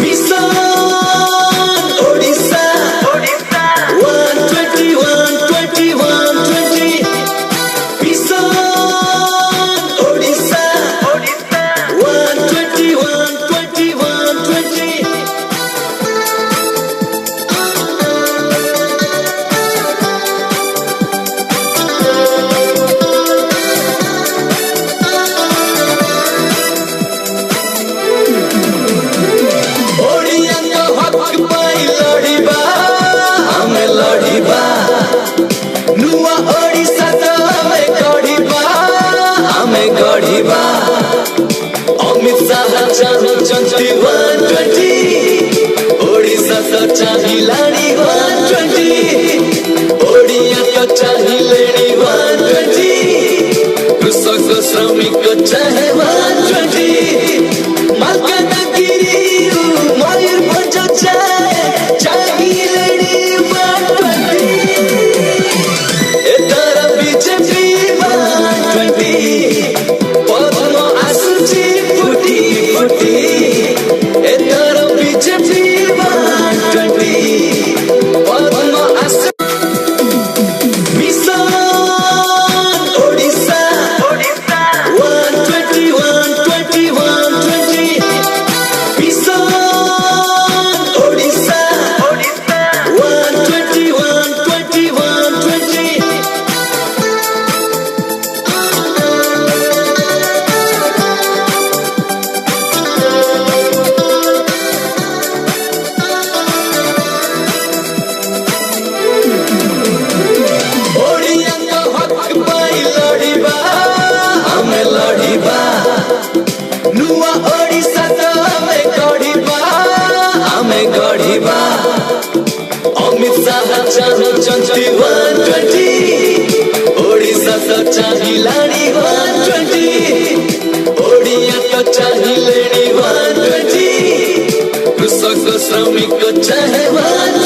Mission Odisha 120 120 120 Mission Odisha 120 120 120 नुआ ओडिशा तो हमें गढ़िबा अमित शाह चाहती 120 ओडिशा तो चाहिलानी 120 ओडिया तो चाहिलेनी 120 कृषक श्रमिक चाहे 120 मालकानगिरी मयूरभंज चाहिलेनी 120 पद्म आसुची फुटी फुटी एतर बीजेपी 120 पद्म आसु मिशन ओडिशा 120 120 120 मिशन ओडिशा 120 120 120 नुआ ओडिशा तो हमें गढ़िबा अमित शाह चाहती 120 ओडिशा तो चाहिलानी 120 ओडिया तो चाहिलेनी 120 कृषक श्रमिक चाहे 120